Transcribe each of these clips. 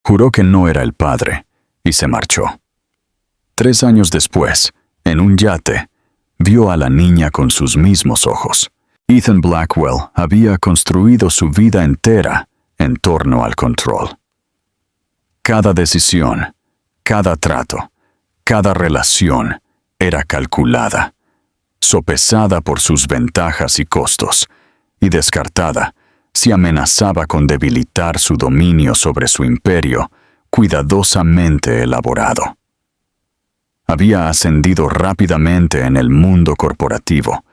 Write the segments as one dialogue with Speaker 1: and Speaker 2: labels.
Speaker 1: Juró que no era el padre y se marchó. 3 años después, en un yate, vio a la niña con sus mismos ojos. Ethan Blackwell había construido su vida entera en torno al control. Cada decisión, cada trato, cada relación era calculada, sopesada por sus ventajas y costos, y descartada si amenazaba con debilitar su dominio sobre su imperio, cuidadosamente elaborado. Había ascendido rápidamente en el mundo corporativo,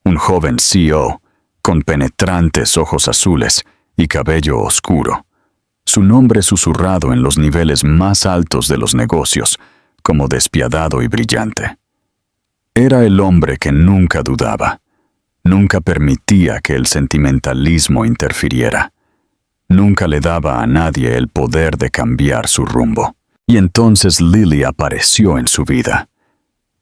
Speaker 1: un joven CEO, con penetrantes ojos azules y cabello oscuro, su nombre susurrado en los niveles más altos de los negocios, como despiadado y brillante. Era el hombre que nunca dudaba, nunca permitía que el sentimentalismo interfiriera, nunca le daba a nadie el poder de cambiar su rumbo. Y entonces Lily apareció en su vida.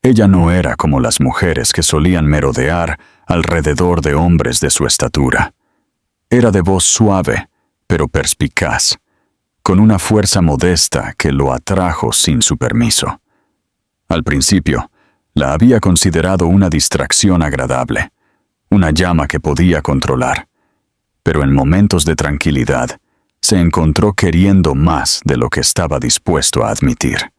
Speaker 1: Ella no era como las mujeres que solían merodear alrededor de hombres de su estatura. Era de voz suave, pero perspicaz, con una fuerza modesta que lo atrajo sin su permiso. Al principio, la había considerado una distracción agradable, una llama que podía controlar, pero en momentos de tranquilidad, se encontró queriendo más de lo que estaba dispuesto a admitir.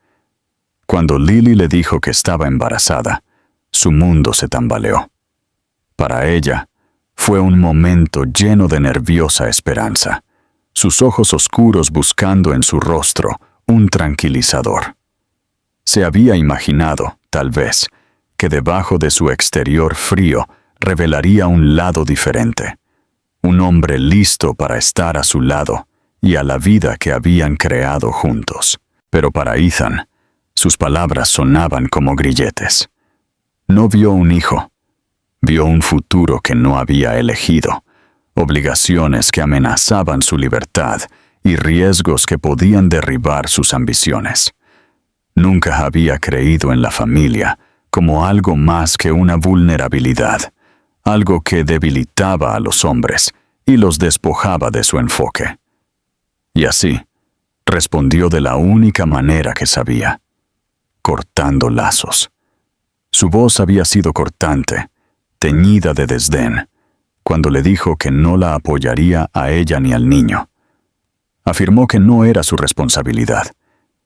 Speaker 1: Cuando Lily le dijo que estaba embarazada, su mundo se tambaleó. Para ella, fue un momento lleno de nerviosa esperanza, sus ojos oscuros buscando en su rostro un tranquilizador. Se había imaginado, tal vez, que debajo de su exterior frío revelaría un lado diferente, un hombre listo para estar a su lado y a la vida que habían creado juntos. Pero para Ethan, sus palabras sonaban como grilletes. No vio un hijo, vio un futuro que no había elegido, obligaciones que amenazaban su libertad y riesgos que podían derribar sus ambiciones. Nunca había creído en la familia como algo más que una vulnerabilidad, algo que debilitaba a los hombres y los despojaba de su enfoque. Y así, respondió de la única manera que sabía, cortando lazos. Su voz había sido cortante, teñida de desdén, cuando le dijo que no la apoyaría a ella ni al niño. Afirmó que no era su responsabilidad,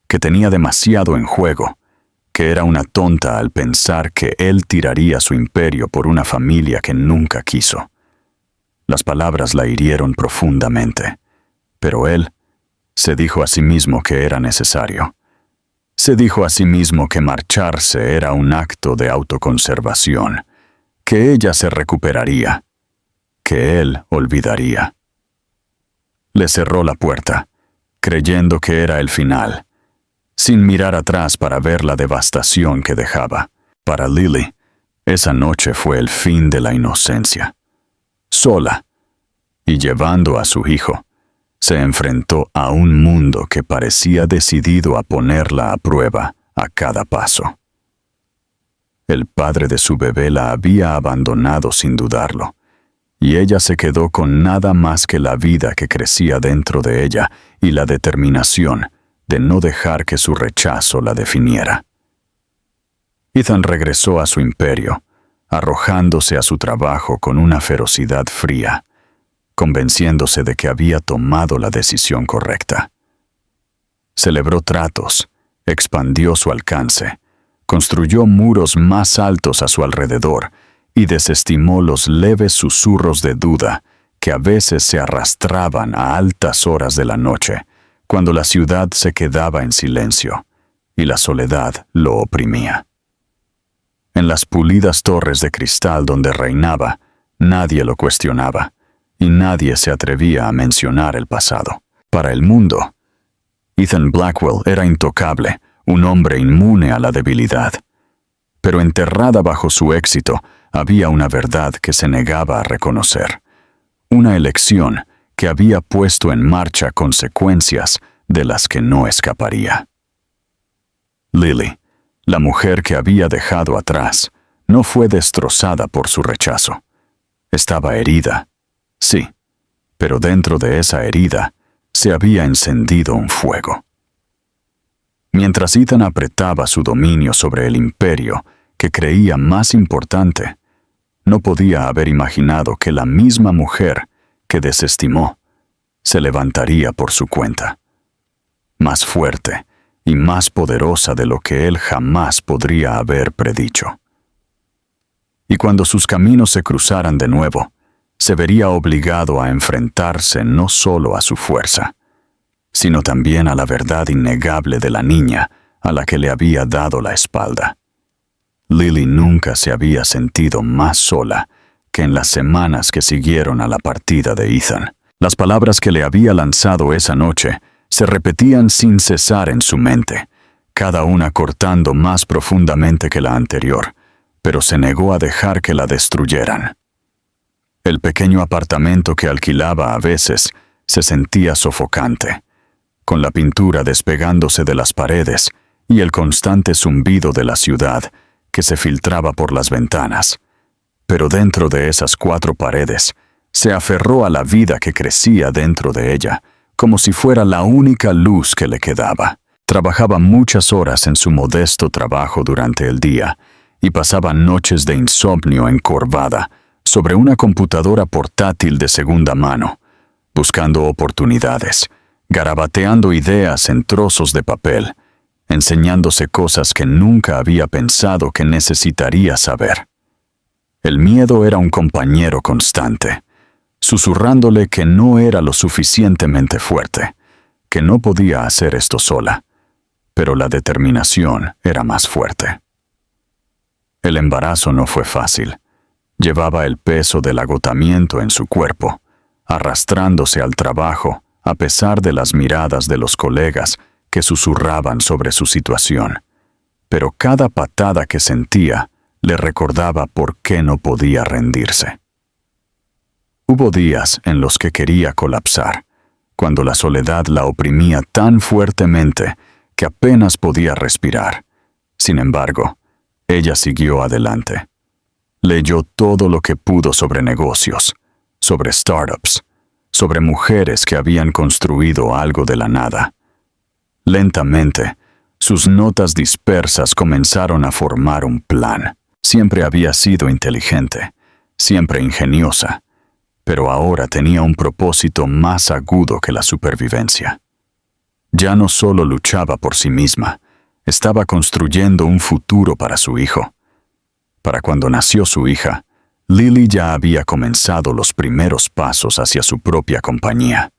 Speaker 1: que tenía demasiado en juego, que era una tonta al pensar que él tiraría su imperio por una familia que nunca quiso. Las palabras la hirieron profundamente, pero él se dijo a sí mismo que era necesario. Se dijo a sí mismo que marcharse era un acto de autoconservación, que ella se recuperaría, que él olvidaría. Le cerró la puerta, creyendo que era el final, sin mirar atrás para ver la devastación que dejaba. Para Lily, esa noche fue el fin de la inocencia. Sola, y llevando a su hijo, se enfrentó a un mundo que parecía decidido a ponerla a prueba a cada paso. El padre de su bebé la había abandonado sin dudarlo, y ella se quedó con nada más que la vida que crecía dentro de ella y la determinación de no dejar que su rechazo la definiera. Ethan regresó a su imperio, arrojándose a su trabajo con una ferocidad fría, convenciéndose de que había tomado la decisión correcta. Celebró tratos, expandió su alcance, construyó muros más altos a su alrededor y desestimó los leves susurros de duda que a veces se arrastraban a altas horas de la noche, cuando la ciudad se quedaba en silencio y la soledad lo oprimía. En las pulidas torres de cristal donde reinaba, nadie lo cuestionaba, y nadie se atrevía a mencionar el pasado. Para el mundo, Ethan Blackwell era intocable, un hombre inmune a la debilidad. Pero enterrada bajo su éxito había una verdad que se negaba a reconocer. Una elección que había puesto en marcha consecuencias de las que no escaparía. Lily, la mujer que había dejado atrás, no fue destrozada por su rechazo. Estaba herida. Sí, pero dentro de esa herida se había encendido un fuego. Mientras Ethan apretaba su dominio sobre el imperio que creía más importante, no podía haber imaginado que la misma mujer que desestimó se levantaría por su cuenta, más fuerte y más poderosa de lo que él jamás podría haber predicho. Y cuando sus caminos se cruzaran de nuevo, se vería obligado a enfrentarse no solo a su fuerza, sino también a la verdad innegable de la niña a la que le había dado la espalda. Lily nunca se había sentido más sola que en las semanas que siguieron a la partida de Ethan. Las palabras que le había lanzado esa noche se repetían sin cesar en su mente, cada una cortando más profundamente que la anterior, pero se negó a dejar que la destruyeran. El pequeño apartamento que alquilaba a veces se sentía sofocante, con la pintura despegándose de las paredes y el constante zumbido de la ciudad que se filtraba por las ventanas. Pero dentro de esas 4 paredes, se aferró a la vida que crecía dentro de ella, como si fuera la única luz que le quedaba. Trabajaba muchas horas en su modesto trabajo durante el día y pasaba noches de insomnio encorvada sobre una computadora portátil de segunda mano, buscando oportunidades, garabateando ideas en trozos de papel, enseñándose cosas que nunca había pensado que necesitaría saber. El miedo era un compañero constante, susurrándole que no era lo suficientemente fuerte, que no podía hacer esto sola, pero la determinación era más fuerte. El embarazo no fue fácil. Llevaba el peso del agotamiento en su cuerpo, arrastrándose al trabajo a pesar de las miradas de los colegas que susurraban sobre su situación. Pero cada patada que sentía le recordaba por qué no podía rendirse. Hubo días en los que quería colapsar, cuando la soledad la oprimía tan fuertemente que apenas podía respirar. Sin embargo, ella siguió adelante. Leyó todo lo que pudo sobre negocios, sobre startups, sobre mujeres que habían construido algo de la nada. Lentamente, sus notas dispersas comenzaron a formar un plan. Siempre había sido inteligente, siempre ingeniosa, pero ahora tenía un propósito más agudo que la supervivencia. Ya no solo luchaba por sí misma, estaba construyendo un futuro para su hijo. Para cuando nació su hija, Lily ya había comenzado los primeros pasos hacia su propia compañía.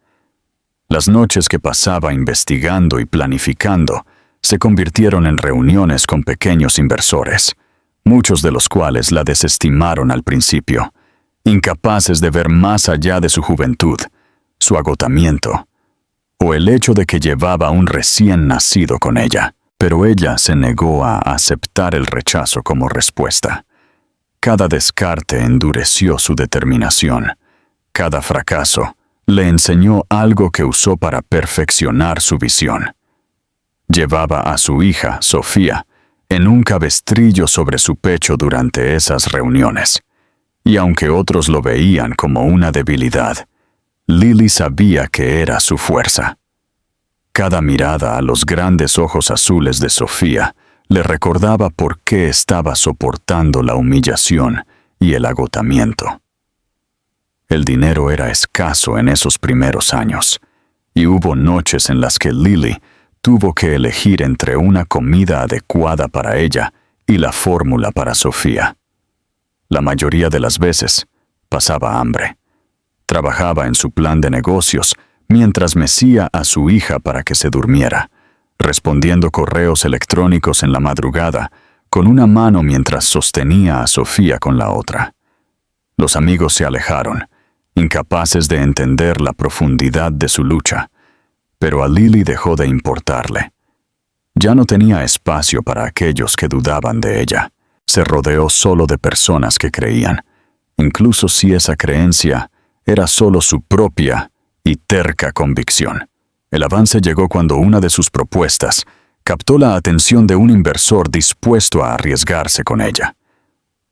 Speaker 1: Las noches que pasaba investigando y planificando se convirtieron en reuniones con pequeños inversores, muchos de los cuales la desestimaron al principio, incapaces de ver más allá de su juventud, su agotamiento, o el hecho de que llevaba un recién nacido con ella. Pero ella se negó a aceptar el rechazo como respuesta. Cada descarte endureció su determinación. Cada fracaso le enseñó algo que usó para perfeccionar su visión. Llevaba a su hija, Sofía, en un cabestrillo sobre su pecho durante esas reuniones. Y aunque otros lo veían como una debilidad, Lily sabía que era su fuerza. Cada mirada a los grandes ojos azules de Sofía le recordaba por qué estaba soportando la humillación y el agotamiento. El dinero era escaso en esos primeros años, y hubo noches en las que Lily tuvo que elegir entre una comida adecuada para ella y la fórmula para Sofía. La mayoría de las veces pasaba hambre. Trabajaba en su plan de negocios mientras mecía a su hija para que se durmiera, respondiendo correos electrónicos en la madrugada con una mano mientras sostenía a Sofía con la otra. Los amigos se alejaron, incapaces de entender la profundidad de su lucha, pero a Lily dejó de importarle. Ya no tenía espacio para aquellos que dudaban de ella. Se rodeó solo de personas que creían, incluso si esa creencia era solo su propia y terca convicción. El avance llegó cuando una de sus propuestas captó la atención de un inversor dispuesto a arriesgarse con ella.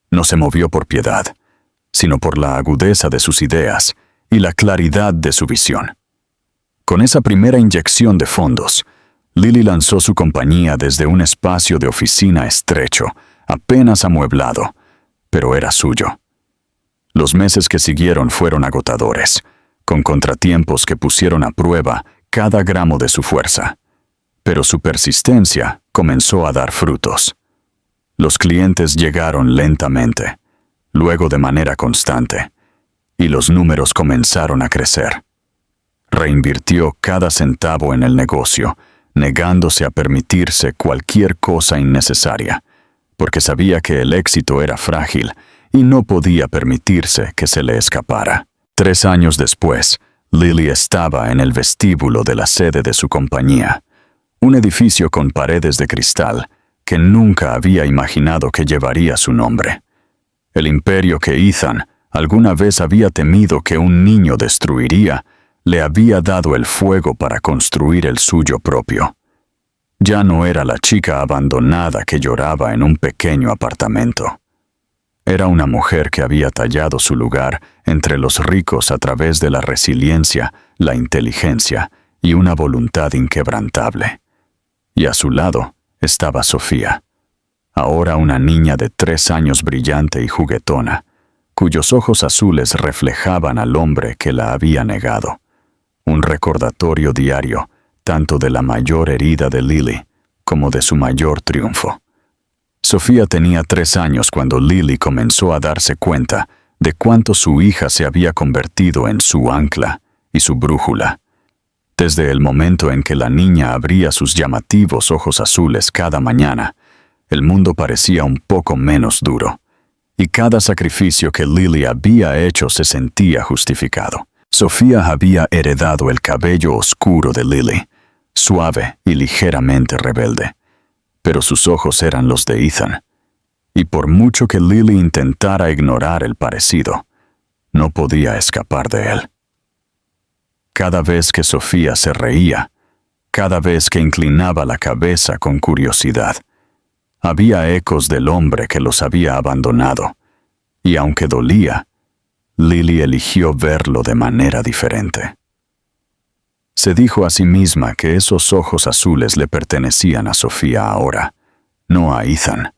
Speaker 1: No se movió por piedad, sino por la agudeza de sus ideas y la claridad de su visión. Con esa primera inyección de fondos, Lily lanzó su compañía desde un espacio de oficina estrecho, apenas amueblado, pero era suyo. Los meses que siguieron fueron agotadores, con contratiempos que pusieron a prueba cada gramo de su fuerza. Pero su persistencia comenzó a dar frutos. Los clientes llegaron lentamente, luego de manera constante, y los números comenzaron a crecer. Reinvirtió cada centavo en el negocio, negándose a permitirse cualquier cosa innecesaria, porque sabía que el éxito era frágil y no podía permitirse que se le escapara. 3 años después, Lily estaba en el vestíbulo de la sede de su compañía, un edificio con paredes de cristal que nunca había imaginado que llevaría su nombre. El imperio que Ethan alguna vez había temido que un niño destruiría, le había dado el fuego para construir el suyo propio. Ya no era la chica abandonada que lloraba en un pequeño apartamento. Era una mujer que había tallado su lugar entre los ricos a través de la resiliencia, la inteligencia y una voluntad inquebrantable. Y a su lado estaba Sofía, ahora una niña de 3 años brillante y juguetona, cuyos ojos azules reflejaban al hombre que la había negado. Un recordatorio diario, tanto de la mayor herida de Lily como de su mayor triunfo. Sofía tenía 3 años cuando Lily comenzó a darse cuenta de cuánto su hija se había convertido en su ancla y su brújula. Desde el momento en que la niña abría sus llamativos ojos azules cada mañana, el mundo parecía un poco menos duro, y cada sacrificio que Lily había hecho se sentía justificado. Sofía había heredado el cabello oscuro de Lily, suave y ligeramente rebelde, pero sus ojos eran los de Ethan, y por mucho que Lily intentara ignorar el parecido, no podía escapar de él. Cada vez que Sofía se reía, cada vez que inclinaba la cabeza con curiosidad, había ecos del hombre que los había abandonado, y aunque dolía, Lily eligió verlo de manera diferente. Se dijo a sí misma que esos ojos azules le pertenecían a Sofía ahora, no a Ethan,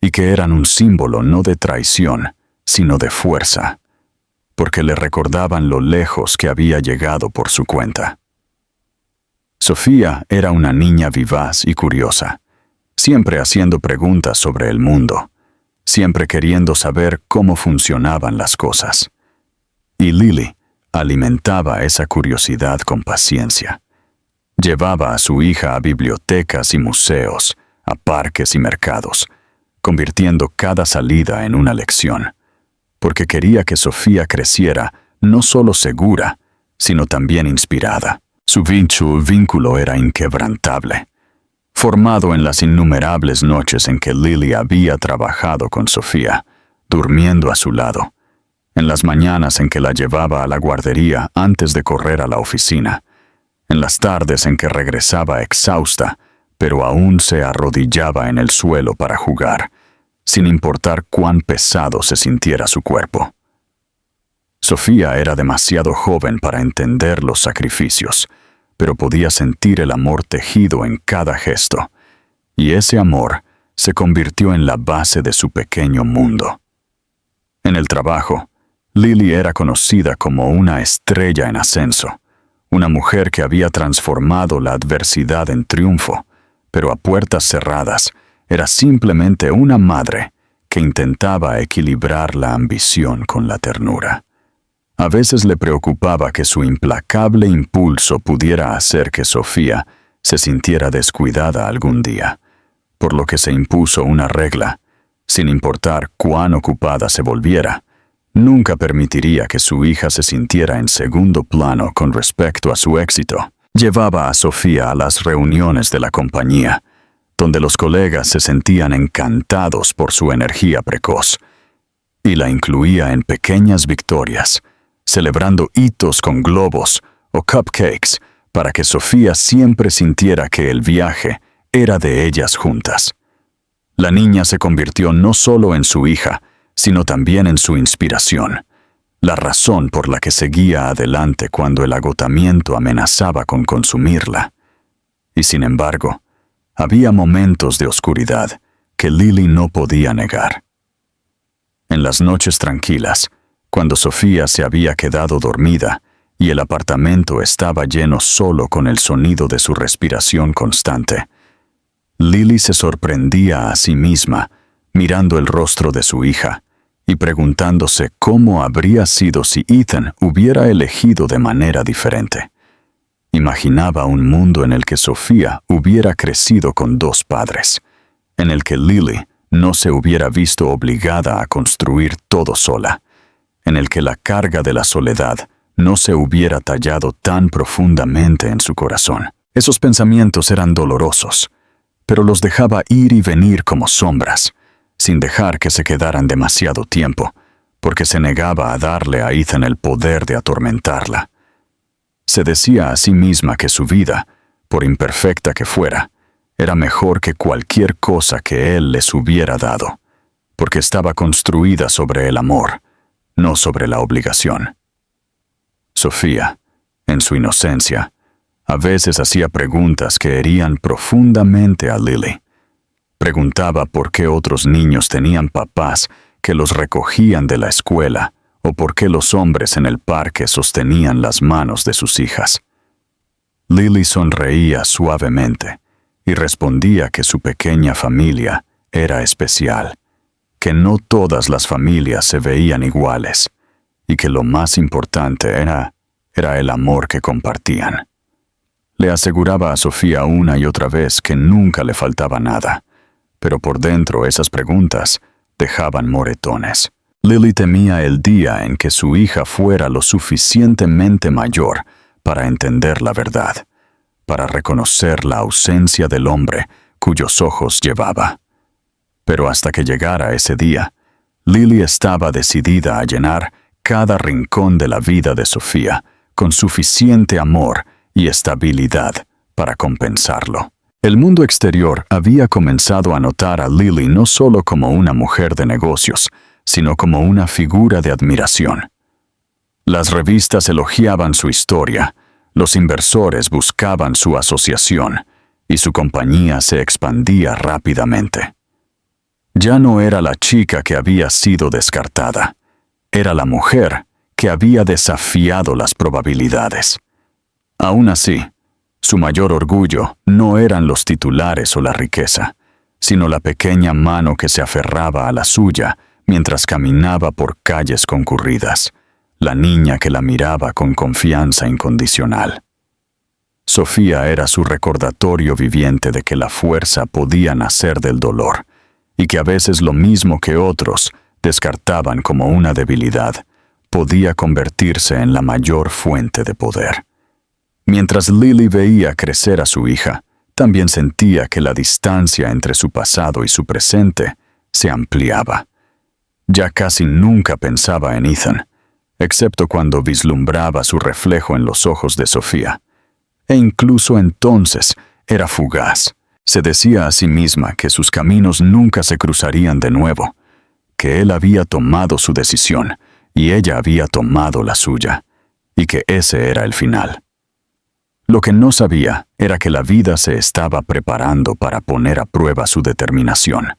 Speaker 1: y que eran un símbolo no de traición, sino de fuerza, porque le recordaban lo lejos que había llegado por su cuenta. Sofía era una niña vivaz y curiosa, siempre haciendo preguntas sobre el mundo, siempre queriendo saber cómo funcionaban las cosas. Y Lily alimentaba esa curiosidad con paciencia. Llevaba a su hija a bibliotecas y museos, a parques y mercados, convirtiendo cada salida en una lección, porque quería que Sofía creciera no solo segura, sino también inspirada. Su vínculo era inquebrantable, formado en las innumerables noches en que Lily había trabajado con Sofía, durmiendo a su lado, en las mañanas en que la llevaba a la guardería antes de correr a la oficina, en las tardes en que regresaba exhausta, pero aún se arrodillaba en el suelo para jugar, sin importar cuán pesado se sintiera su cuerpo. Sofía era demasiado joven para entender los sacrificios, pero podía sentir el amor tejido en cada gesto, y ese amor se convirtió en la base de su pequeño mundo. En el trabajo, Lily era conocida como una estrella en ascenso, una mujer que había transformado la adversidad en triunfo, pero a puertas cerradas era simplemente una madre que intentaba equilibrar la ambición con la ternura. A veces le preocupaba que su implacable impulso pudiera hacer que Sofía se sintiera descuidada algún día, por lo que se impuso una regla: sin importar cuán ocupada se volviera, nunca permitiría que su hija se sintiera en segundo plano con respecto a su éxito. Llevaba a Sofía a las reuniones de la compañía, donde los colegas se sentían encantados por su energía precoz, y la incluía en pequeñas victorias, celebrando hitos con globos o cupcakes para que Sofía siempre sintiera que el viaje era de ellas juntas. La niña se convirtió no solo en su hija, sino también en su inspiración. la razón por la que seguía adelante cuando el agotamiento amenazaba con consumirla. Y sin embargo, había momentos de oscuridad que Lily no podía negar. En las noches tranquilas, cuando Sofía se había quedado dormida y el apartamento estaba lleno solo con el sonido de su respiración constante, Lily se sorprendía a sí misma mirando el rostro de su hija y preguntándose cómo habría sido si Ethan hubiera elegido de manera diferente. Imaginaba un mundo en el que Sofía hubiera crecido con dos padres, en el que Lily no se hubiera visto obligada a construir todo sola, en el que la carga de la soledad no se hubiera tallado tan profundamente en su corazón. Esos pensamientos eran dolorosos, pero los dejaba ir y venir como sombras, sin dejar que se quedaran demasiado tiempo, porque se negaba a darle a Ethan el poder de atormentarla. Se decía a sí misma que su vida, por imperfecta que fuera, era mejor que cualquier cosa que él les hubiera dado, porque estaba construida sobre el amor, no sobre la obligación. Sofía, en su inocencia, a veces hacía preguntas que herían profundamente a Lily. Preguntaba por qué otros niños tenían papás que los recogían de la escuela o por qué los hombres en el parque sostenían las manos de sus hijas. Lily sonreía suavemente y respondía que su pequeña familia era especial, que no todas las familias se veían iguales y que lo más importante era el amor que compartían. Le aseguraba a Sofía una y otra vez que nunca le faltaba nada, pero por dentro esas preguntas dejaban moretones. Lily temía el día en que su hija fuera lo suficientemente mayor para entender la verdad, para reconocer la ausencia del hombre cuyos ojos llevaba. Pero hasta que llegara ese día, Lily estaba decidida a llenar cada rincón de la vida de Sofía con suficiente amor y estabilidad para compensarlo. El mundo exterior había comenzado a notar a Lily no solo como una mujer de negocios, sino como una figura de admiración. Las revistas elogiaban su historia, los inversores buscaban su asociación, y su compañía se expandía rápidamente. Ya no era la chica que había sido descartada, era la mujer que había desafiado las probabilidades. Aún así, su mayor orgullo no eran los titulares o la riqueza, sino la pequeña mano que se aferraba a la suya mientras caminaba por calles concurridas, la niña que la miraba con confianza incondicional. Sofía era su recordatorio viviente de que la fuerza podía nacer del dolor, y que a veces lo mismo que otros descartaban como una debilidad, podía convertirse en la mayor fuente de poder. Mientras Lily veía crecer a su hija, también sentía que la distancia entre su pasado y su presente se ampliaba. Ya casi nunca pensaba en Ethan, excepto cuando vislumbraba su reflejo en los ojos de Sofía. E incluso entonces era fugaz. Se decía a sí misma que sus caminos nunca se cruzarían de nuevo, que él había tomado su decisión y ella había tomado la suya, y que ese era el final. Lo que no sabía era que la vida se estaba preparando para poner a prueba su determinación,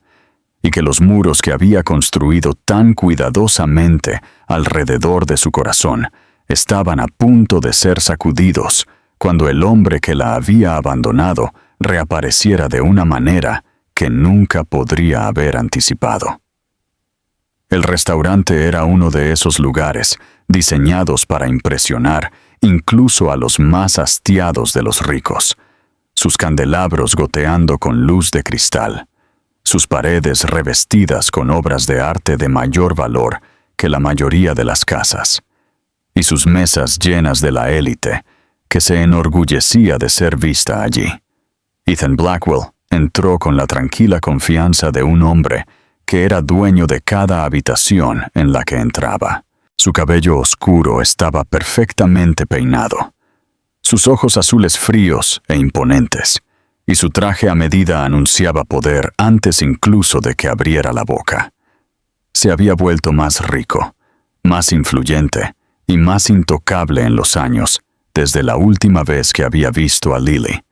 Speaker 1: y que los muros que había construido tan cuidadosamente alrededor de su corazón estaban a punto de ser sacudidos cuando el hombre que la había abandonado reapareciera de una manera que nunca podría haber anticipado. El restaurante era uno de esos lugares diseñados para impresionar incluso a los más hastiados de los ricos, sus candelabros goteando con luz de cristal, sus paredes revestidas con obras de arte de mayor valor que la mayoría de las casas, y sus mesas llenas de la élite que se enorgullecía de ser vista allí. Ethan Blackwell entró con la tranquila confianza de un hombre que era dueño de cada habitación en la que entraba. Su cabello oscuro estaba perfectamente peinado, sus ojos azules fríos e imponentes, y su traje a medida anunciaba poder antes incluso de que abriera la boca. Se había vuelto más rico, más influyente y más intocable en los años desde la última vez que había visto a Lily,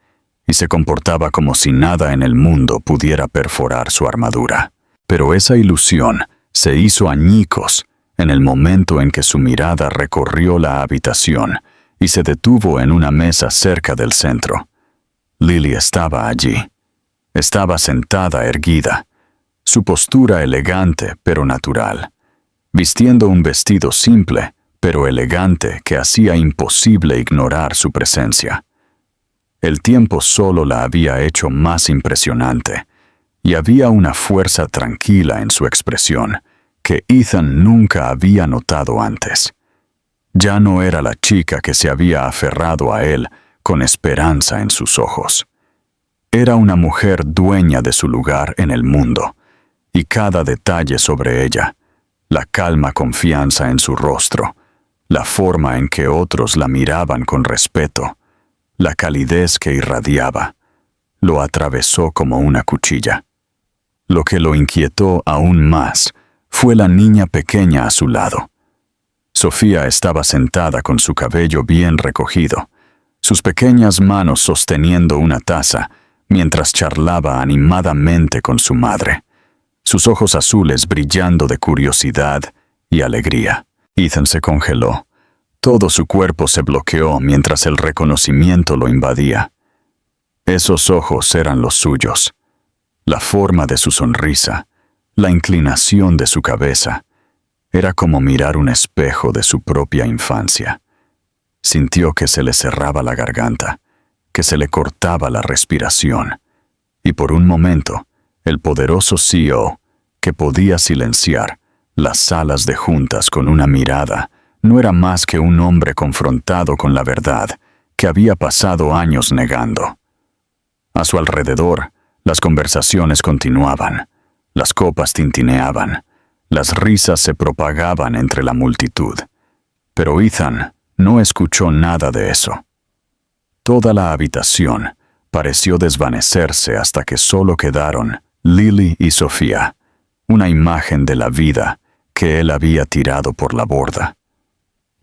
Speaker 1: y se comportaba como si nada en el mundo pudiera perforar su armadura. Pero esa ilusión se hizo añicos en el momento en que su mirada recorrió la habitación y se detuvo en una mesa cerca del centro. Lily estaba allí. Estaba sentada erguida, su postura elegante pero natural, vistiendo un vestido simple pero elegante que hacía imposible ignorar su presencia. El tiempo solo la había hecho más impresionante, y había una fuerza tranquila en su expresión que Ethan nunca había notado antes. Ya no era la chica que se había aferrado a él con esperanza en sus ojos. Era una mujer dueña de su lugar en el mundo, y cada detalle sobre ella, la calma confianza en su rostro, la forma en que otros la miraban con respeto, la calidez que irradiaba, lo atravesó como una cuchilla. Lo que lo inquietó aún más fue la niña pequeña a su lado. Sofía estaba sentada con su cabello bien recogido, sus pequeñas manos sosteniendo una taza, mientras charlaba animadamente con su madre, sus ojos azules brillando de curiosidad y alegría. Ethan se congeló. Todo su cuerpo se bloqueó mientras el reconocimiento lo invadía. Esos ojos eran los suyos. La forma de su sonrisa, la inclinación de su cabeza, era como mirar un espejo de su propia infancia. Sintió que se le cerraba la garganta, que se le cortaba la respiración, y por un momento, el poderoso CEO, que podía silenciar las salas de juntas con una mirada, no era más que un hombre confrontado con la verdad que había pasado años negando. A su alrededor, las conversaciones continuaban, las copas tintineaban, las risas se propagaban entre la multitud. Pero Ethan no escuchó nada de eso. Toda la habitación pareció desvanecerse hasta que solo quedaron Lily y Sofía, una imagen de la vida que él había tirado por la borda.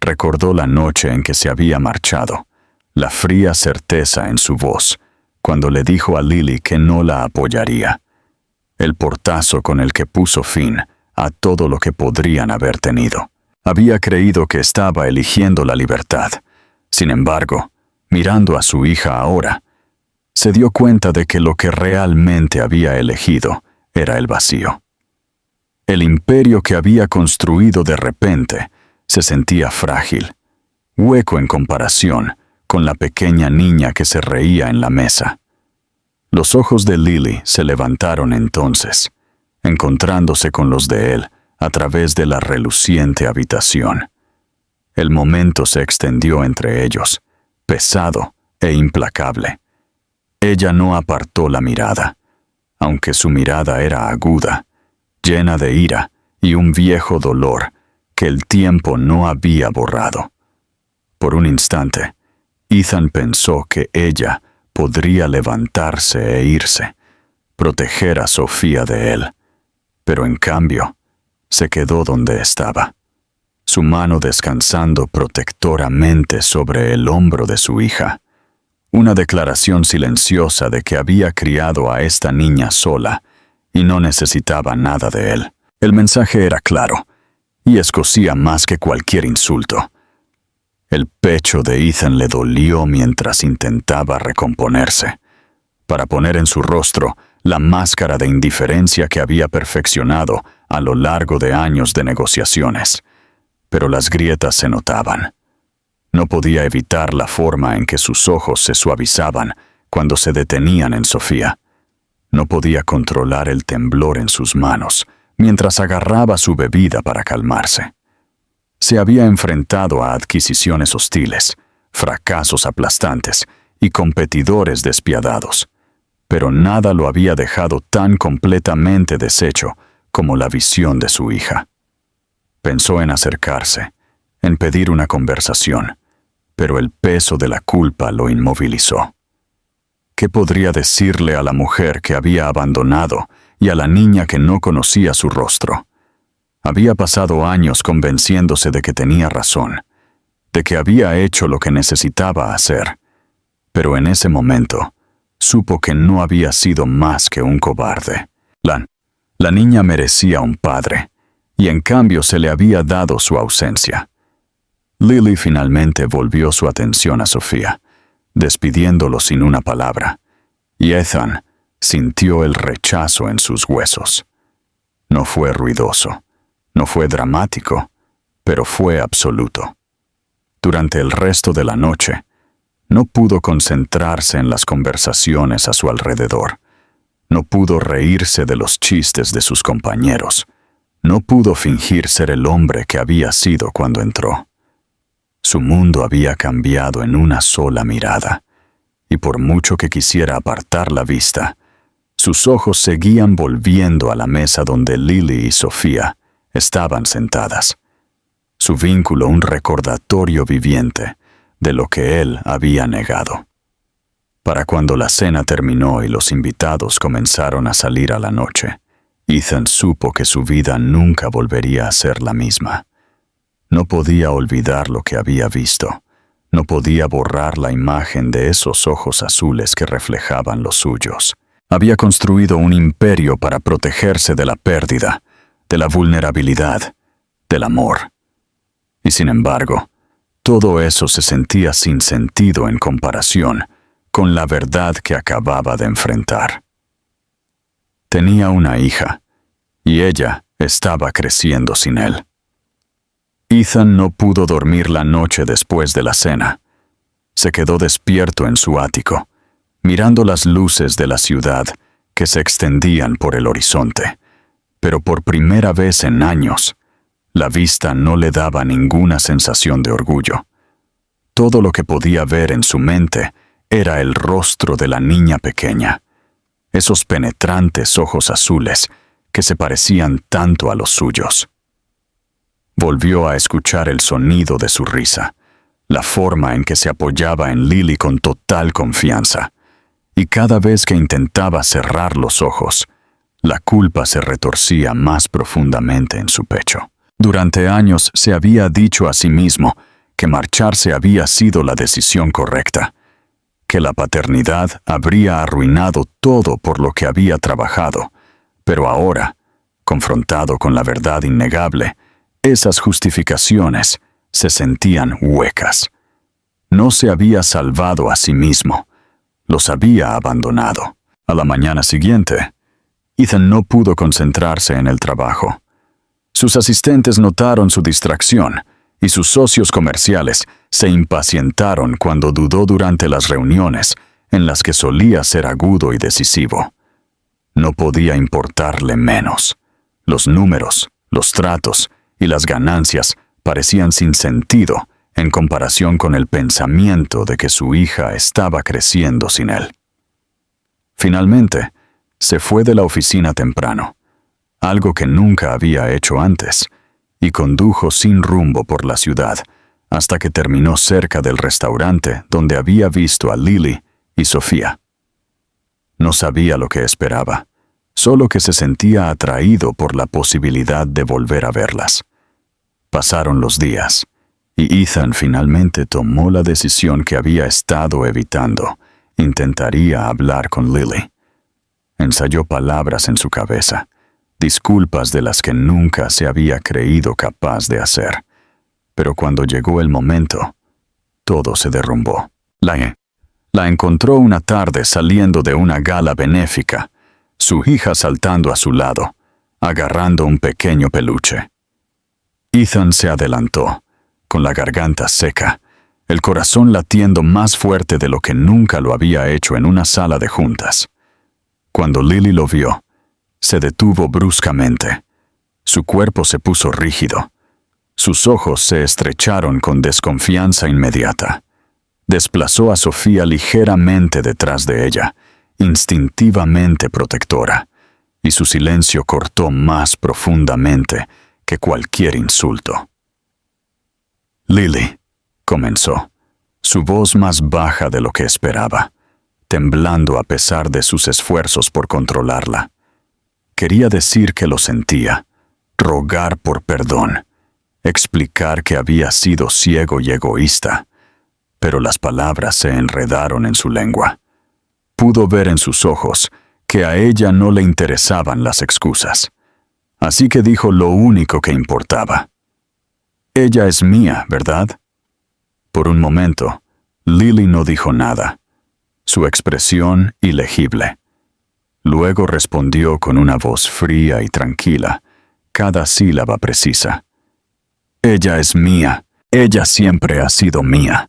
Speaker 1: Recordó la noche en que se había marchado, la fría certeza en su voz, cuando le dijo a Lily que no la apoyaría, el portazo con el que puso fin a todo lo que podrían haber tenido. Había creído que estaba eligiendo la libertad. Sin embargo, mirando a su hija ahora, se dio cuenta de que lo que realmente había elegido era el vacío. El imperio que había construido de repente se sentía frágil, hueco en comparación con la pequeña niña que se reía en la mesa. Los ojos de Lily se levantaron entonces, encontrándose con los de él a través de la reluciente habitación. El momento se extendió entre ellos, pesado e implacable. Ella no apartó la mirada, aunque su mirada era aguda, llena de ira y un viejo dolor que el tiempo no había borrado. Por un instante, Ethan pensó que ella podría levantarse e irse, proteger a Sofía de él, pero en cambio, se quedó donde estaba, su mano descansando protectoramente sobre el hombro de su hija, una declaración silenciosa de que había criado a esta niña sola y no necesitaba nada de él. El mensaje era claro, y escocía más que cualquier insulto. El pecho de Ethan le dolió mientras intentaba recomponerse, para poner en su rostro la máscara de indiferencia que había perfeccionado a lo largo de años de negociaciones. Pero las grietas se notaban. No podía evitar la forma en que sus ojos se suavizaban cuando se detenían en Sofía. No podía controlar el temblor en sus manos mientras agarraba su bebida para calmarse. Se había enfrentado a adquisiciones hostiles, fracasos aplastantes y competidores despiadados, pero nada lo había dejado tan completamente deshecho como la visión de su hija. Pensó en acercarse, en pedir una conversación, pero el peso de la culpa lo inmovilizó. ¿Qué podría decirle a la mujer que había abandonado y a la niña que no conocía su rostro? Había pasado años convenciéndose de que tenía razón, de que había hecho lo que necesitaba hacer, pero en ese momento supo que no había sido más que un cobarde. La niña merecía un padre, y en cambio se le había dado su ausencia. Lily finalmente volvió su atención a Sofía, despidiéndolo sin una palabra, y Ethan sintió el rechazo en sus huesos. No fue ruidoso, no fue dramático, pero fue absoluto. Durante el resto de la noche, no pudo concentrarse en las conversaciones a su alrededor. No pudo reírse de los chistes de sus compañeros. No pudo fingir ser el hombre que había sido cuando entró. Su mundo había cambiado en una sola mirada, y por mucho que quisiera apartar la vista, sus ojos seguían volviendo a la mesa donde Lily y Sofía estaban sentadas. Su vínculo un recordatorio viviente de lo que él había negado. Para cuando la cena terminó y los invitados comenzaron a salir a la noche, Ethan supo que su vida nunca volvería a ser la misma. No podía olvidar lo que había visto. No podía borrar la imagen de esos ojos azules que reflejaban los suyos. Había construido un imperio para protegerse de la pérdida, de la vulnerabilidad, del amor. Y sin embargo, todo eso se sentía sin sentido en comparación con la verdad que acababa de enfrentar. Tenía una hija, y ella estaba creciendo sin él. Ethan no pudo dormir la noche después de la cena. Se quedó despierto en su ático, mirando las luces de la ciudad que se extendían por el horizonte, pero por primera vez en años, la vista no le daba ninguna sensación de orgullo. Todo lo que podía ver en su mente era el rostro de la niña pequeña, esos penetrantes ojos azules que se parecían tanto a los suyos. Volvió a escuchar el sonido de su risa, la forma en que se apoyaba en Lily con total confianza, y cada vez que intentaba cerrar los ojos, la culpa se retorcía más profundamente en su pecho. Durante años se había dicho a sí mismo que marcharse había sido la decisión correcta, que la paternidad habría arruinado todo por lo que había trabajado, pero ahora, confrontado con la verdad innegable, esas justificaciones se sentían huecas. No se había salvado a sí mismo, los había abandonado. A la mañana siguiente, Ethan no pudo concentrarse en el trabajo. Sus asistentes notaron su distracción y sus socios comerciales se impacientaron cuando dudó durante las reuniones en las que solía ser agudo y decisivo. No podía importarle menos. Los números, los tratos y las ganancias parecían sin sentido en comparación con el pensamiento de que su hija estaba creciendo sin él. Finalmente, se fue de la oficina temprano, algo que nunca había hecho antes, y condujo sin rumbo por la ciudad hasta que terminó cerca del restaurante donde había visto a Lily y Sofía. No sabía lo que esperaba, solo que se sentía atraído por la posibilidad de volver a verlas. Pasaron los días, y Ethan finalmente tomó la decisión que había estado evitando. Intentaría hablar con Lily. Ensayó palabras en su cabeza, disculpas de las que nunca se había creído capaz de hacer. Pero cuando llegó el momento, todo se derrumbó. La encontró una tarde saliendo de una gala benéfica, su hija saltando a su lado, agarrando un pequeño peluche. Ethan se adelantó, con la garganta seca, el corazón latiendo más fuerte de lo que nunca lo había hecho en una sala de juntas. Cuando Lily lo vio, se detuvo bruscamente. Su cuerpo se puso rígido. Sus ojos se estrecharon con desconfianza inmediata. Desplazó a Sofía ligeramente detrás de ella, instintivamente protectora, y su silencio cortó más profundamente que cualquier insulto. Lily, comenzó, su voz más baja de lo que esperaba, temblando a pesar de sus esfuerzos por controlarla. Quería decir que lo sentía, rogar por perdón, explicar que había sido ciego y egoísta, pero las palabras se enredaron en su lengua. Pudo ver en sus ojos que a ella no le interesaban las excusas. Así que dijo lo único que importaba. Ella es mía, ¿verdad? Por un momento, Lily no dijo nada, su expresión ilegible. Luego respondió con una voz fría y tranquila, cada sílaba precisa. Ella es mía, ella siempre ha sido mía.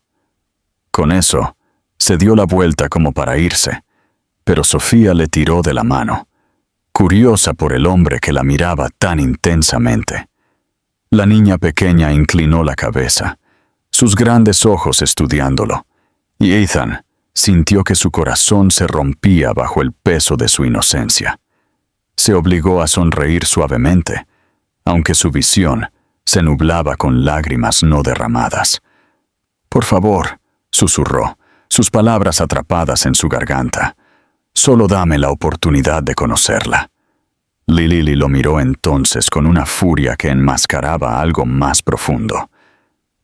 Speaker 1: Con eso, se dio la vuelta como para irse, pero Sofía le tiró de la mano, curiosa por el hombre que la miraba tan intensamente. La niña pequeña inclinó la cabeza, sus grandes ojos estudiándolo, y Ethan sintió que su corazón se rompía bajo el peso de su inocencia. Se obligó a sonreír suavemente, aunque su visión se nublaba con lágrimas no derramadas. «Por favor», susurró, sus palabras atrapadas en su garganta. «Solo dame la oportunidad de conocerla». Lily lo miró entonces con una furia que enmascaraba algo más profundo.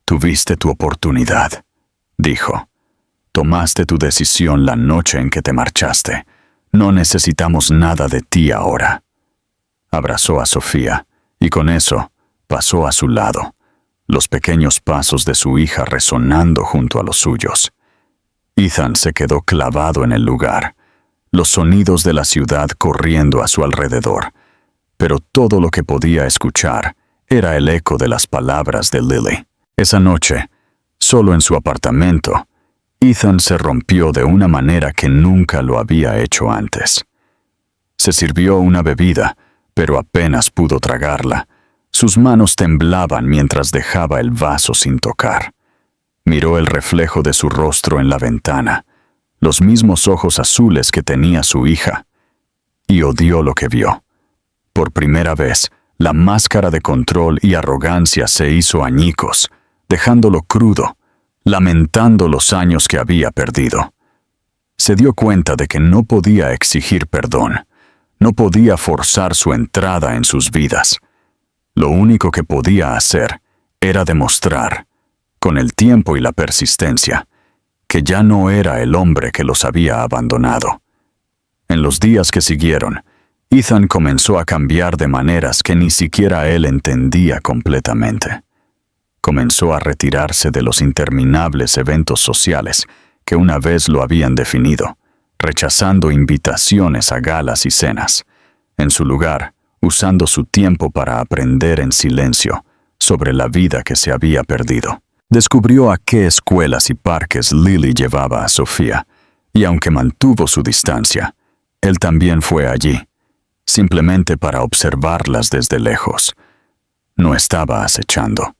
Speaker 1: «Tuviste tu oportunidad», dijo. «Tomaste tu decisión la noche en que te marchaste. No necesitamos nada de ti ahora». Abrazó a Sofía, y con eso pasó a su lado, los pequeños pasos de su hija resonando junto a los suyos. Ethan se quedó clavado en el lugar, los sonidos de la ciudad corriendo a su alrededor, pero todo lo que podía escuchar era el eco de las palabras de Lily. Esa noche, solo en su apartamento, Ethan se rompió de una manera que nunca lo había hecho antes. Se sirvió una bebida, pero apenas pudo tragarla. Sus manos temblaban mientras dejaba el vaso sin tocar. Miró el reflejo de su rostro en la ventana, los mismos ojos azules que tenía su hija, y odió lo que vio. Por primera vez, la máscara de control y arrogancia se hizo añicos, dejándolo crudo, lamentando los años que había perdido. Se dio cuenta de que no podía exigir perdón, no podía forzar su entrada en sus vidas. Lo único que podía hacer era demostrar, con el tiempo y la persistencia, que ya no era el hombre que los había abandonado. En los días que siguieron, Ethan comenzó a cambiar de maneras que ni siquiera él entendía completamente. Comenzó a retirarse de los interminables eventos sociales que una vez lo habían definido, rechazando invitaciones a galas y cenas. En su lugar, usando su tiempo para aprender en silencio sobre la vida que se había perdido. Descubrió a qué escuelas y parques Lily llevaba a Sofía, y aunque mantuvo su distancia, él también fue allí, simplemente para observarlas desde lejos. No estaba acechando,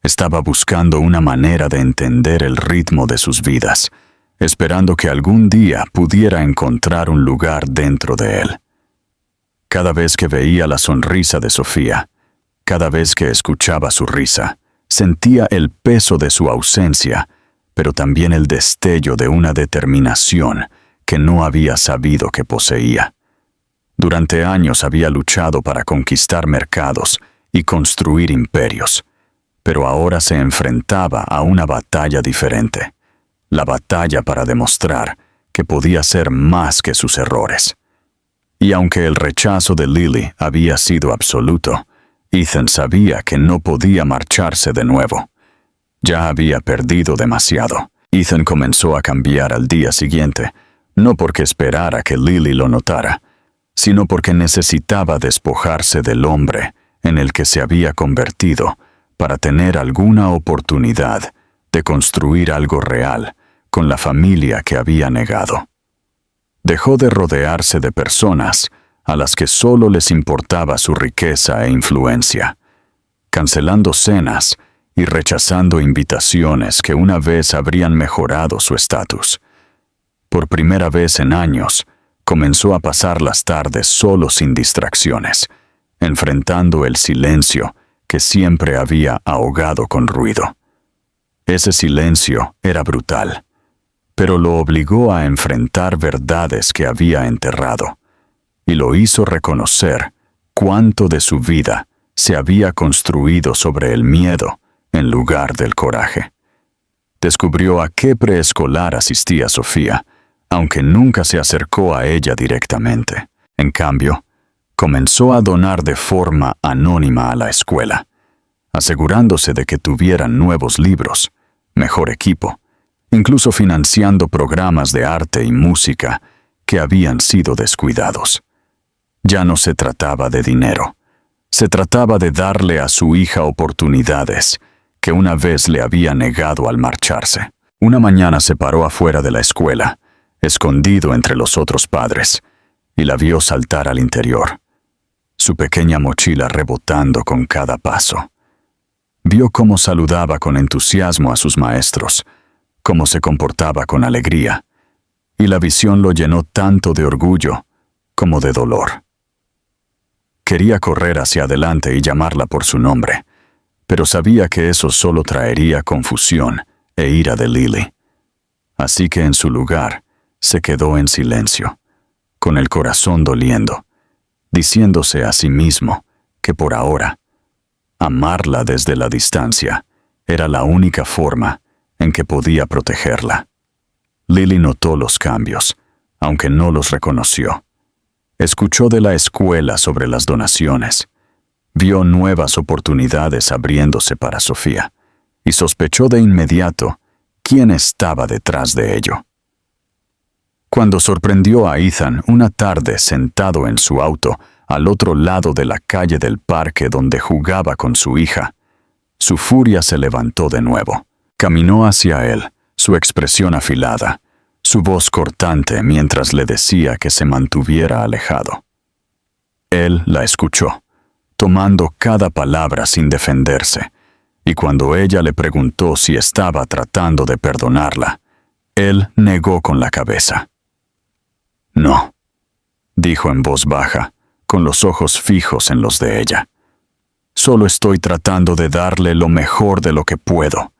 Speaker 1: estaba buscando una manera de entender el ritmo de sus vidas, esperando que algún día pudiera encontrar un lugar dentro de él. Cada vez que veía la sonrisa de Sofía, cada vez que escuchaba su risa, sentía el peso de su ausencia, pero también el destello de una determinación que no había sabido que poseía. Durante años había luchado para conquistar mercados y construir imperios, pero ahora se enfrentaba a una batalla diferente, la batalla para demostrar que podía ser más que sus errores. Y aunque el rechazo de Lily había sido absoluto, Ethan sabía que no podía marcharse de nuevo. Ya había perdido demasiado. Ethan comenzó a cambiar al día siguiente, no porque esperara que Lily lo notara, sino porque necesitaba despojarse del hombre en el que se había convertido para tener alguna oportunidad de construir algo real con la familia que había negado. Dejó de rodearse de personas a las que solo les importaba su riqueza e influencia, cancelando cenas y rechazando invitaciones que una vez habrían mejorado su estatus. Por primera vez en años, comenzó a pasar las tardes solo sin distracciones, enfrentando el silencio que siempre había ahogado con ruido. Ese silencio era brutal, pero lo obligó a enfrentar verdades que había enterrado, y lo hizo reconocer cuánto de su vida se había construido sobre el miedo en lugar del coraje. Descubrió a qué preescolar asistía Sofía, aunque nunca se acercó a ella directamente. En cambio, comenzó a donar de forma anónima a la escuela, asegurándose de que tuvieran nuevos libros, mejor equipo, incluso financiando programas de arte y música que habían sido descuidados. Ya no se trataba de dinero. Se trataba de darle a su hija oportunidades que una vez le había negado al marcharse. Una mañana se paró afuera de la escuela, escondido entre los otros padres, y la vio saltar al interior, su pequeña mochila rebotando con cada paso. Vio cómo saludaba con entusiasmo a sus maestros, cómo se comportaba con alegría, y la visión lo llenó tanto de orgullo como de dolor. Quería correr hacia adelante y llamarla por su nombre, pero sabía que eso solo traería confusión e ira de Lily. Así que en su lugar se quedó en silencio, con el corazón doliendo, diciéndose a sí mismo que por ahora, amarla desde la distancia era la única forma en que podía protegerla. Lily notó los cambios, aunque no los reconoció. Escuchó de la escuela sobre las donaciones, vio nuevas oportunidades abriéndose para Sofía, y sospechó de inmediato quién estaba detrás de ello. Cuando sorprendió a Ethan una tarde sentado en su auto al otro lado de la calle del parque donde jugaba con su hija, su furia se levantó de nuevo. Caminó hacia él, su expresión afilada, su voz cortante mientras le decía que se mantuviera alejado. Él la escuchó, tomando cada palabra sin defenderse, y cuando ella le preguntó si estaba tratando de perdonarla, él negó con la cabeza. No, dijo en voz baja, con los ojos fijos en los de ella. Solo estoy tratando de darle lo mejor de lo que puedo.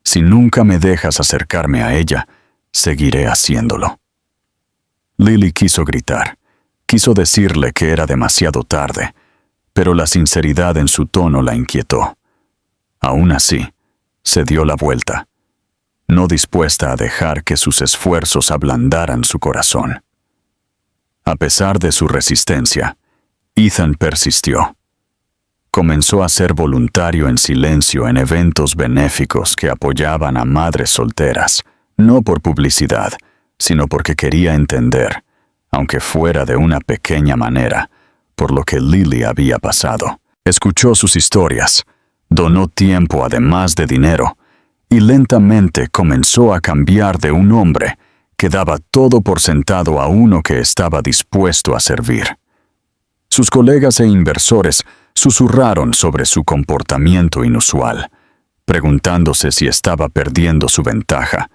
Speaker 1: Si nunca me dejas acercarme a ella, seguiré haciéndolo. Lily quiso gritar, quiso decirle que era demasiado tarde, pero la sinceridad en su tono la inquietó. Aún así, se dio la vuelta, no dispuesta a dejar que sus esfuerzos ablandaran su corazón. A pesar de su resistencia, Ethan persistió. Comenzó a ser voluntario en silencio en eventos benéficos que apoyaban a madres solteras, no por publicidad, sino porque quería entender, aunque fuera de una pequeña manera, por lo que Lily había pasado. Escuchó sus historias, donó tiempo además de dinero, y lentamente comenzó a cambiar de un hombre que daba todo por sentado a uno que estaba dispuesto a servir. Sus colegas e inversores susurraron sobre su comportamiento inusual, preguntándose si estaba perdiendo su ventaja,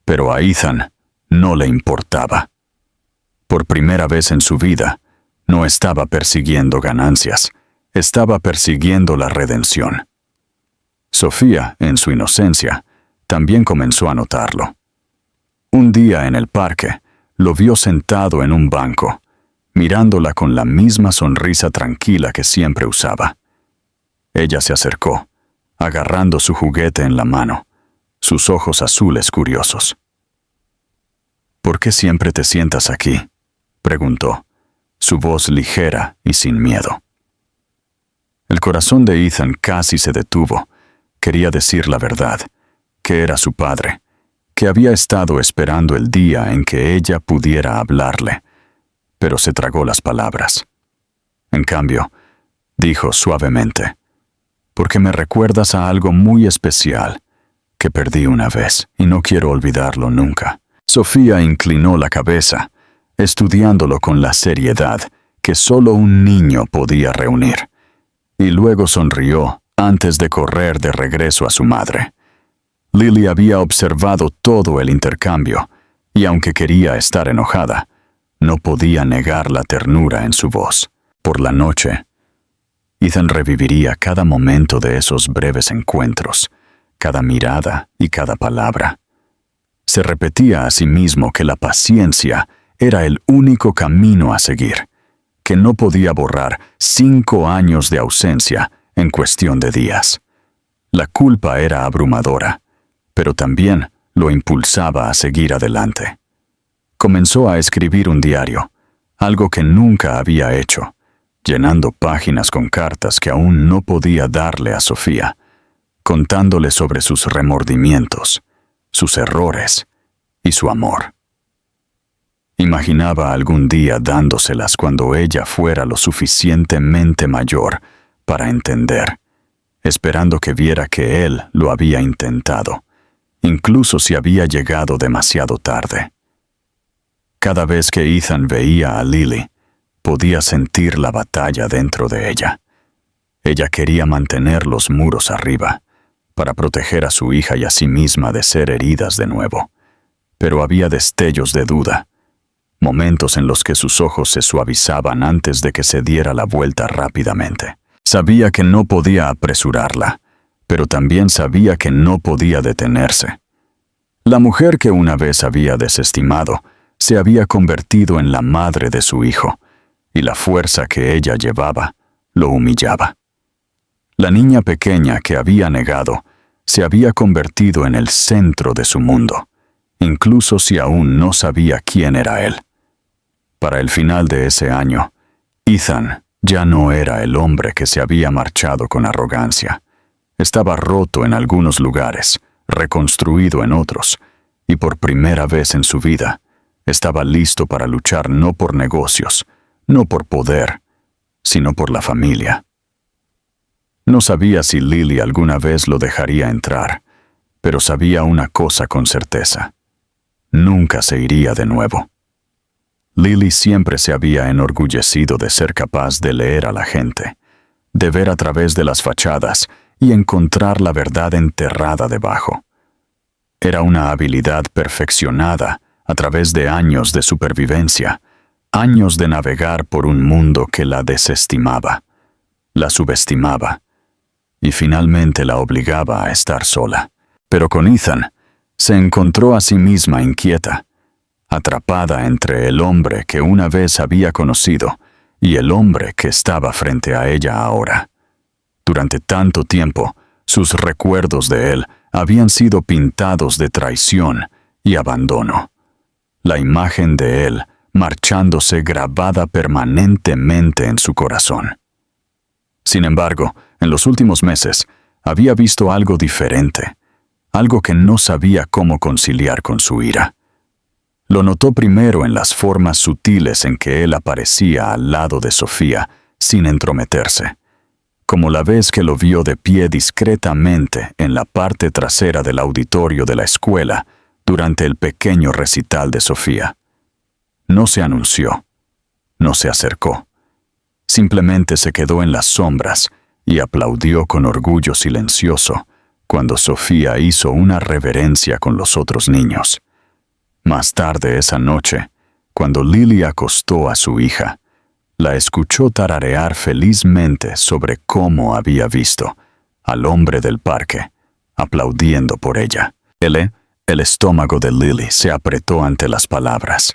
Speaker 1: pero a Ethan no le importaba. Por primera vez en su vida, no estaba persiguiendo ganancias, estaba persiguiendo la redención. Sofía, en su inocencia, también comenzó a notarlo. Un día en el parque, lo vio sentado en un banco, mirándola con la misma sonrisa tranquila que siempre usaba. Ella se acercó, agarrando su juguete en la mano, sus ojos azules curiosos. ¿Por qué siempre te sientas aquí?, preguntó, su voz ligera y sin miedo. El corazón de Ethan casi se detuvo. Quería decir la verdad, que era su padre, que había estado esperando el día en que ella pudiera hablarle, pero se tragó las palabras. En cambio, dijo suavemente, «Porque me recuerdas a algo muy especial que perdí una vez y no quiero olvidarlo nunca». Sofía inclinó la cabeza, estudiándolo con la seriedad que solo un niño podía reunir, y luego sonrió antes de correr de regreso a su madre. Lily había observado todo el intercambio, y aunque quería estar enojada, no podía negar la ternura en su voz. Por la noche, Ethan reviviría cada momento de esos breves encuentros, cada mirada y cada palabra. Se repetía a sí mismo que la paciencia era el único camino a seguir, que no podía borrar 5 años de ausencia en cuestión de días. La culpa era abrumadora, pero también lo impulsaba a seguir adelante. Comenzó a escribir un diario, algo que nunca había hecho, llenando páginas con cartas que aún no podía darle a Sofía, contándole sobre sus remordimientos, sus errores y su amor. Imaginaba algún día dándoselas cuando ella fuera lo suficientemente mayor para entender, esperando que viera que él lo había intentado, incluso si había llegado demasiado tarde. Cada vez que Ethan veía a Lily, podía sentir la batalla dentro de ella. Ella quería mantener los muros arriba, para proteger a su hija y a sí misma de ser heridas de nuevo. Pero había destellos de duda, momentos en los que sus ojos se suavizaban antes de que se diera la vuelta rápidamente. Sabía que no podía apresurarla, pero también sabía que no podía detenerse. La mujer que una vez había desestimado se había convertido en la madre de su hijo, y la fuerza que ella llevaba lo humillaba. La niña pequeña que había negado se había convertido en el centro de su mundo, incluso si aún no sabía quién era él. Para el final de ese año, Ethan ya no era el hombre que se había marchado con arrogancia. Estaba roto en algunos lugares, reconstruido en otros, y por primera vez en su vida, estaba listo para luchar no por negocios, no por poder, sino por la familia. No sabía si Lily alguna vez lo dejaría entrar, pero sabía una cosa con certeza: nunca se iría de nuevo. Lily siempre se había enorgullecido de ser capaz de leer a la gente, de ver a través de las fachadas y encontrar la verdad enterrada debajo. Era una habilidad perfeccionada a través de años de supervivencia, años de navegar por un mundo que la desestimaba, la subestimaba y finalmente la obligaba a estar sola. Pero con Ethan se encontró a sí misma inquieta, atrapada entre el hombre que una vez había conocido y el hombre que estaba frente a ella ahora. Durante tanto tiempo, sus recuerdos de él habían sido pintados de traición y abandono. La imagen de él marchándose grabada permanentemente en su corazón. Sin embargo, en los últimos meses, había visto algo diferente, algo que no sabía cómo conciliar con su ira. Lo notó primero en las formas sutiles en que él aparecía al lado de Sofía, sin entrometerse, como la vez que lo vio de pie discretamente en la parte trasera del auditorio de la escuela durante el pequeño recital de Sofía. No se anunció, no se acercó. Simplemente se quedó en las sombras y aplaudió con orgullo silencioso cuando Sofía hizo una reverencia con los otros niños. Más tarde esa noche, cuando Lily acostó a su hija, la escuchó tararear felizmente sobre cómo había visto al hombre del parque, aplaudiendo por ella. El estómago de Lily se apretó ante las palabras,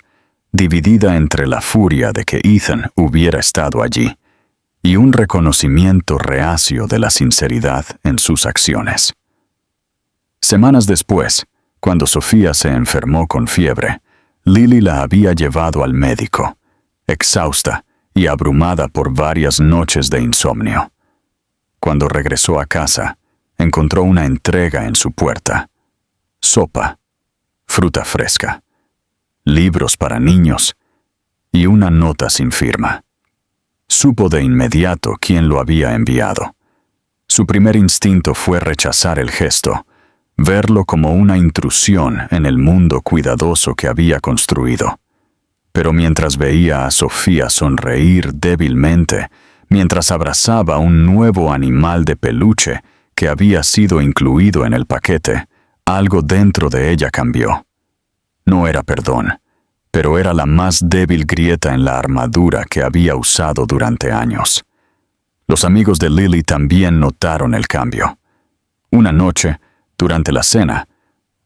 Speaker 1: dividida entre la furia de que Ethan hubiera estado allí y un reconocimiento reacio de la sinceridad en sus acciones. Semanas después, cuando Sofía se enfermó con fiebre, Lily la había llevado al médico, exhausta y abrumada por varias noches de insomnio. Cuando regresó a casa, encontró una entrega en su puerta: sopa, fruta fresca, libros para niños y una nota sin firma. Supo de inmediato quién lo había enviado. Su primer instinto fue rechazar el gesto, verlo como una intrusión en el mundo cuidadoso que había construido. Pero mientras veía a Sofía sonreír débilmente, mientras abrazaba un nuevo animal de peluche que había sido incluido en el paquete, algo dentro de ella cambió. No era perdón, pero era la más débil grieta en la armadura que había usado durante años. Los amigos de Lily también notaron el cambio. Una noche, durante la cena,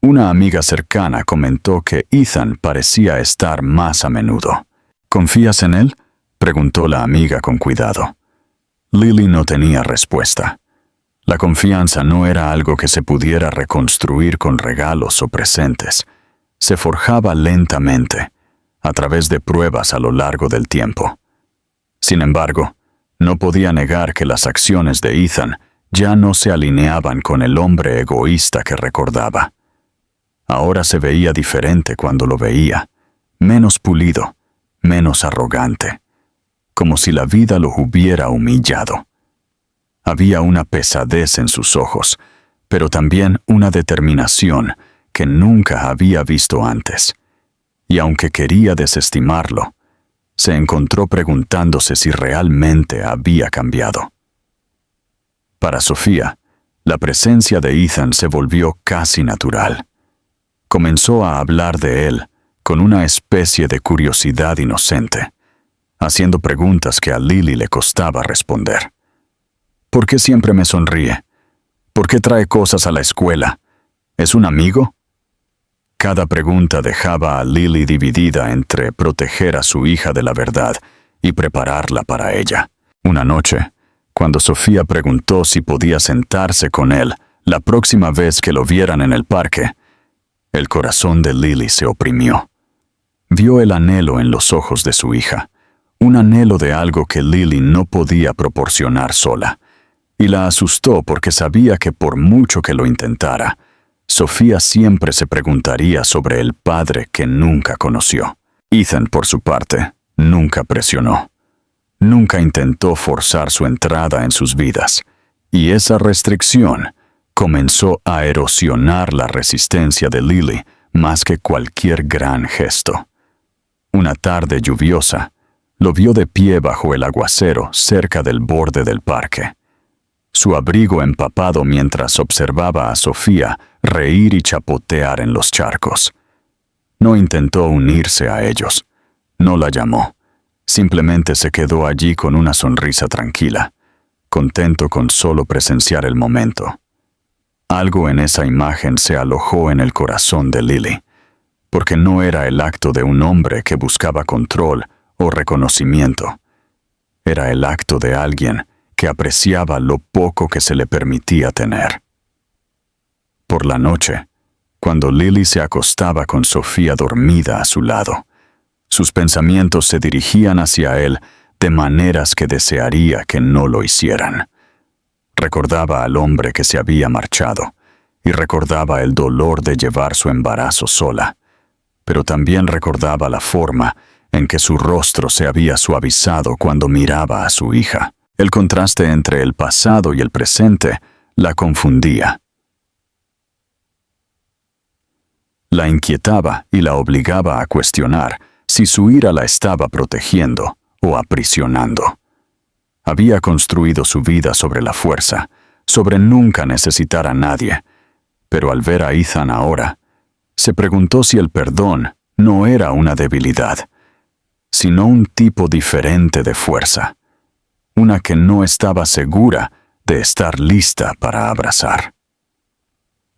Speaker 1: una amiga cercana comentó que Ethan parecía estar más a menudo. ¿Confías en él? preguntó la amiga con cuidado. Lily no tenía respuesta. La confianza no era algo que se pudiera reconstruir con regalos o presentes. Se forjaba lentamente, a través de pruebas a lo largo del tiempo. Sin embargo, no podía negar que las acciones de Ethan ya no se alineaban con el hombre egoísta que recordaba. Ahora se veía diferente cuando lo veía, menos pulido, menos arrogante, como si la vida lo hubiera humillado. Había una pesadez en sus ojos, pero también una determinación que nunca había visto antes. Y aunque quería desestimarlo, se encontró preguntándose si realmente había cambiado. Para Sofía, la presencia de Ethan se volvió casi natural. Comenzó a hablar de él con una especie de curiosidad inocente, haciendo preguntas que a Lily le costaba responder. ¿Por qué siempre me sonríe? ¿Por qué trae cosas a la escuela? ¿Es un amigo? Cada pregunta dejaba a Lily dividida entre proteger a su hija de la verdad y prepararla para ella. Una noche, cuando Sofía preguntó si podía sentarse con él la próxima vez que lo vieran en el parque, el corazón de Lily se oprimió. Vio el anhelo en los ojos de su hija, un anhelo de algo que Lily no podía proporcionar sola, y la asustó porque sabía que por mucho que lo intentara, Sofía siempre se preguntaría sobre el padre que nunca conoció. Ethan, por su parte, nunca presionó. Nunca intentó forzar su entrada en sus vidas, y esa restricción comenzó a erosionar la resistencia de Lily más que cualquier gran gesto. Una tarde lluviosa, lo vio de pie bajo el aguacero cerca del borde del parque. Su abrigo empapado mientras observaba a Sofía reír y chapotear en los charcos. No intentó unirse a ellos. No la llamó. Simplemente se quedó allí con una sonrisa tranquila, contento con solo presenciar el momento. Algo en esa imagen se alojó en el corazón de Lily, porque no era el acto de un hombre que buscaba control o reconocimiento. Era el acto de alguien que apreciaba lo poco que se le permitía tener. Por la noche, cuando Lily se acostaba con Sofía dormida a su lado, sus pensamientos se dirigían hacia él de maneras que desearía que no lo hicieran. Recordaba al hombre que se había marchado y recordaba el dolor de llevar su embarazo sola, pero también recordaba la forma en que su rostro se había suavizado cuando miraba a su hija. El contraste entre el pasado y el presente la confundía. La inquietaba y la obligaba a cuestionar si su ira la estaba protegiendo o aprisionando. Había construido su vida sobre la fuerza, sobre nunca necesitar a nadie, pero al ver a Ethan ahora, se preguntó si el perdón no era una debilidad, sino un tipo diferente de fuerza, una que no estaba segura de estar lista para abrazar.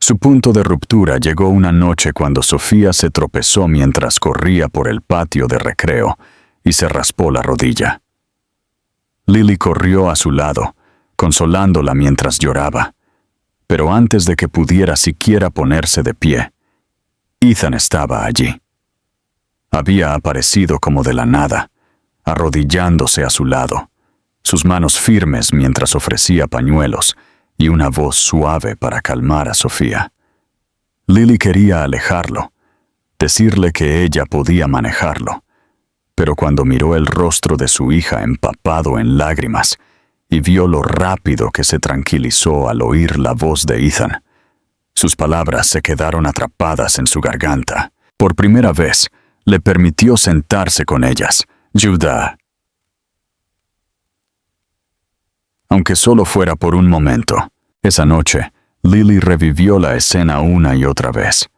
Speaker 1: Su punto de ruptura llegó una noche cuando Sofía se tropezó mientras corría por el patio de recreo y se raspó la rodilla. Lily corrió a su lado, consolándola mientras lloraba, pero antes de que pudiera siquiera ponerse de pie, Ethan estaba allí. Había aparecido como de la nada, arrodillándose a su lado, sus manos firmes mientras ofrecía pañuelos y una voz suave para calmar a Sofía. Lily quería alejarlo, decirle que ella podía manejarlo, pero cuando miró el rostro de su hija empapado en lágrimas y vio lo rápido que se tranquilizó al oír la voz de Ethan, sus palabras se quedaron atrapadas en su garganta. Por primera vez, le permitió sentarse con ellas. Judah. Aunque solo fuera por un momento, esa noche, Lily revivió la escena una y otra vez.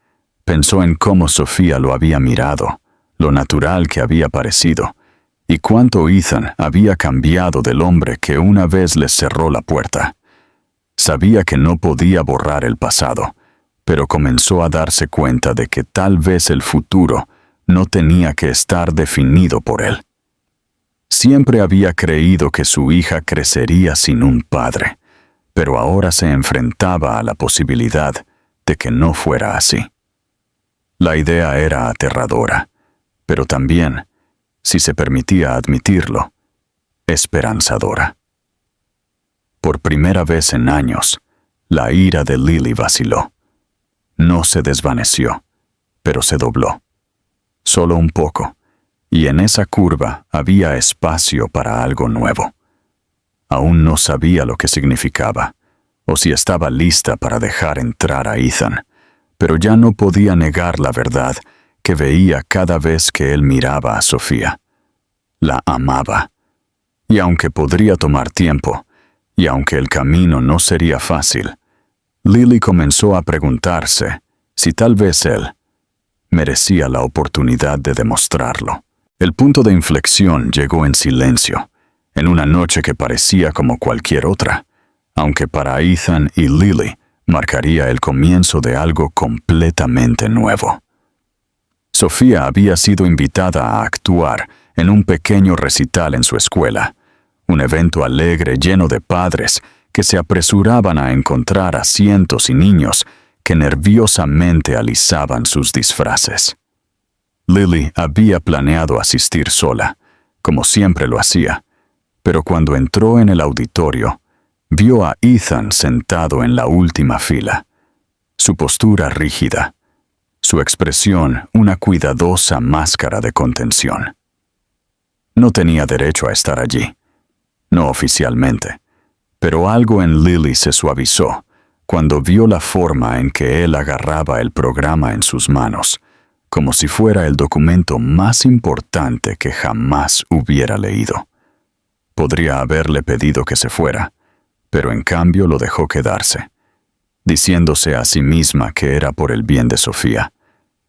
Speaker 1: Pensó en cómo Sofía lo había mirado, lo natural que había parecido, y cuánto Ethan había cambiado del hombre que una vez les cerró la puerta. Sabía que no podía borrar el pasado, pero comenzó a darse cuenta de que tal vez el futuro no tenía que estar definido por él. Siempre había creído que su hija crecería sin un padre, pero ahora se enfrentaba a la posibilidad de que no fuera así. La idea era aterradora, pero también, si se permitía admitirlo, esperanzadora. Por primera vez en años, la ira de Lily vaciló. No se desvaneció, pero se dobló. Solo un poco, y en esa curva había espacio para algo nuevo. Aún no sabía lo que significaba, o si estaba lista para dejar entrar a Ethan, pero ya no podía negar la verdad que veía cada vez que él miraba a Sofía. La amaba, y aunque podría tomar tiempo, y aunque el camino no sería fácil, Lily comenzó a preguntarse si tal vez él merecía la oportunidad de demostrarlo. El punto de inflexión llegó en silencio, en una noche que parecía como cualquier otra, aunque para Ethan y Lily marcaría el comienzo de algo completamente nuevo. Sofía había sido invitada a actuar en un pequeño recital en su escuela, un evento alegre lleno de padres que se apresuraban a encontrar a cientos y niños que nerviosamente alisaban sus disfraces. Lily había planeado asistir sola, como siempre lo hacía, pero cuando entró en el auditorio, vio a Ethan sentado en la última fila, su postura rígida, su expresión una cuidadosa máscara de contención. No tenía derecho a estar allí, no oficialmente, pero algo en Lily se suavizó cuando vio la forma en que él agarraba el programa en sus manos, como si fuera el documento más importante que jamás hubiera leído. Podría haberle pedido que se fuera, pero en cambio lo dejó quedarse, diciéndose a sí misma que era por el bien de Sofía,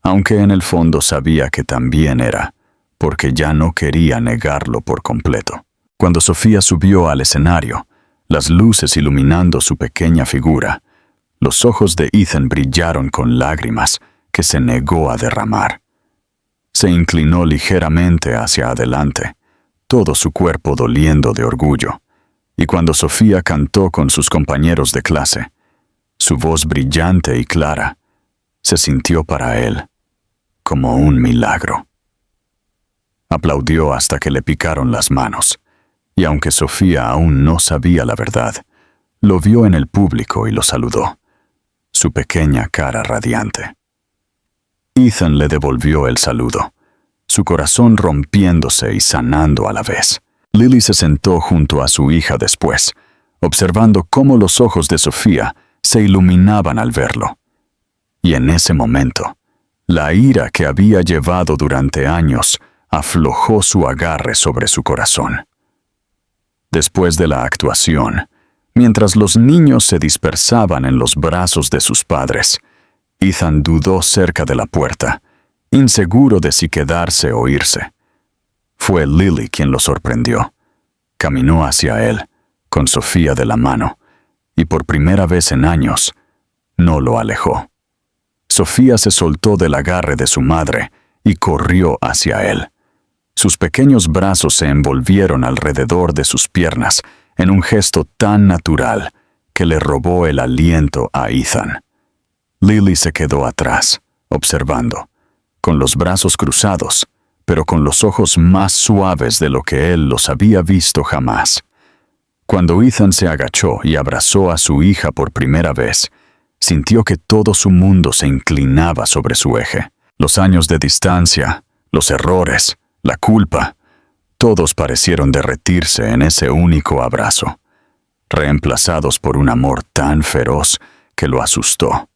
Speaker 1: aunque en el fondo sabía que también era, porque ya no quería negarlo por completo. Cuando Sofía subió al escenario, las luces iluminando su pequeña figura, los ojos de Ethan brillaron con lágrimas que se negó a derramar. Se inclinó ligeramente hacia adelante, todo su cuerpo doliendo de orgullo, y cuando Sofía cantó con sus compañeros de clase, su voz brillante y clara se sintió para él como un milagro. Aplaudió hasta que le picaron las manos, y aunque Sofía aún no sabía la verdad, lo vio en el público y lo saludó, su pequeña cara radiante. Ethan le devolvió el saludo, su corazón rompiéndose y sanando a la vez. Lily se sentó junto a su hija después, observando cómo los ojos de Sofía se iluminaban al verlo. Y en ese momento, la ira que había llevado durante años aflojó su agarre sobre su corazón. Después de la actuación, mientras los niños se dispersaban en los brazos de sus padres, Ethan dudó cerca de la puerta, inseguro de si quedarse o irse. Fue Lily quien lo sorprendió. Caminó hacia él, con Sofía de la mano, y por primera vez en años, no lo alejó. Sofía se soltó del agarre de su madre y corrió hacia él. Sus pequeños brazos se envolvieron alrededor de sus piernas en un gesto tan natural que le robó el aliento a Ethan. Lily se quedó atrás, observando, con los brazos cruzados, pero con los ojos más suaves de lo que él los había visto jamás. Cuando Ethan se agachó y abrazó a su hija por primera vez, sintió que todo su mundo se inclinaba sobre su eje. Los años de distancia, los errores, la culpa, todos parecieron derretirse en ese único abrazo, reemplazados por un amor tan feroz que lo asustó.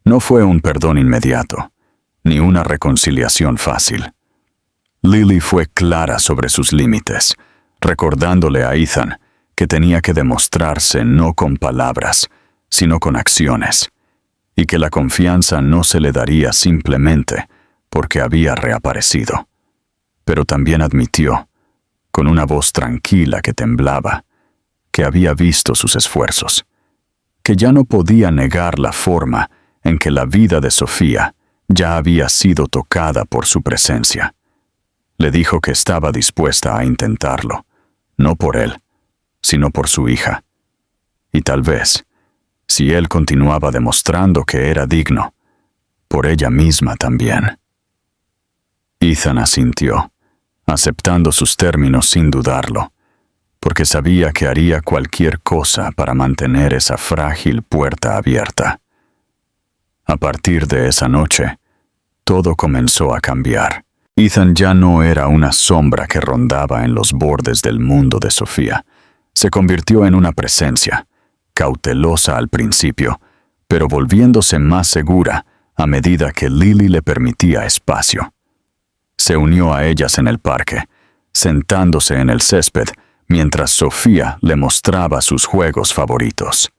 Speaker 1: No fue un perdón inmediato, ni una reconciliación fácil. Lily fue clara sobre sus límites, recordándole a Ethan que tenía que demostrarse no con palabras, sino con acciones, y que la confianza no se le daría simplemente porque había reaparecido. Pero también admitió, con una voz tranquila que temblaba, que había visto sus esfuerzos, que ya no podía negar la forma en que la vida de Sofía ya había sido tocada por su presencia. Le dijo que estaba dispuesta a intentarlo, no por él, sino por su hija. Y tal vez, si él continuaba demostrando que era digno, por ella misma también. Ethan asintió, aceptando sus términos sin dudarlo, porque sabía que haría cualquier cosa para mantener esa frágil puerta abierta. A partir de esa noche, todo comenzó a cambiar. Ethan ya no era una sombra que rondaba en los bordes del mundo de Sofía. Se convirtió en una presencia, cautelosa al principio, pero volviéndose más segura a medida que Lily le permitía espacio. Se unió a ellas en el parque, sentándose en el césped mientras Sofía le mostraba sus juegos favoritos.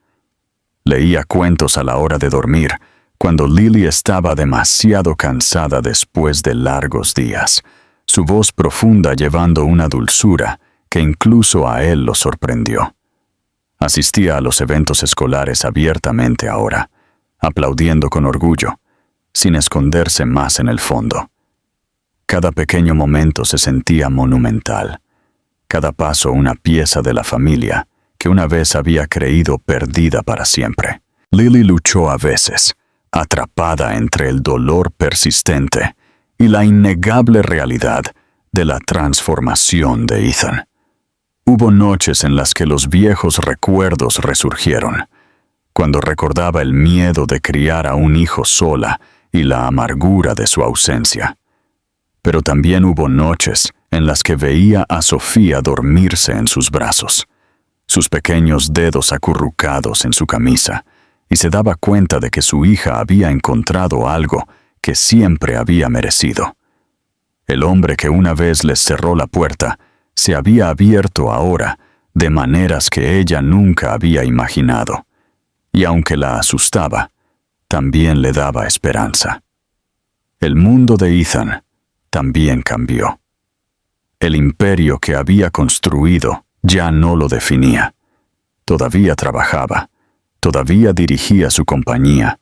Speaker 1: Leía cuentos a la hora de dormir, cuando Lily estaba demasiado cansada después de largos días, su voz profunda llevando una dulzura que incluso a él lo sorprendió. Asistía a los eventos escolares abiertamente ahora, aplaudiendo con orgullo, sin esconderse más en el fondo. Cada pequeño momento se sentía monumental, cada paso una pieza de la familia que una vez había creído perdida para siempre. Lily luchó a veces, atrapada entre el dolor persistente y la innegable realidad de la transformación de Ethan. Hubo noches en las que los viejos recuerdos resurgieron, cuando recordaba el miedo de criar a un hijo sola y la amargura de su ausencia. Pero también hubo noches en las que veía a Sofía dormirse en sus brazos, sus pequeños dedos acurrucados en su camisa, y se daba cuenta de que su hija había encontrado algo que siempre había merecido. El hombre que una vez les cerró la puerta se había abierto ahora de maneras que ella nunca había imaginado, y aunque la asustaba, también le daba esperanza. El mundo de Ethan también cambió. El imperio que había construido ya no lo definía. Todavía trabajaba, todavía dirigía su compañía,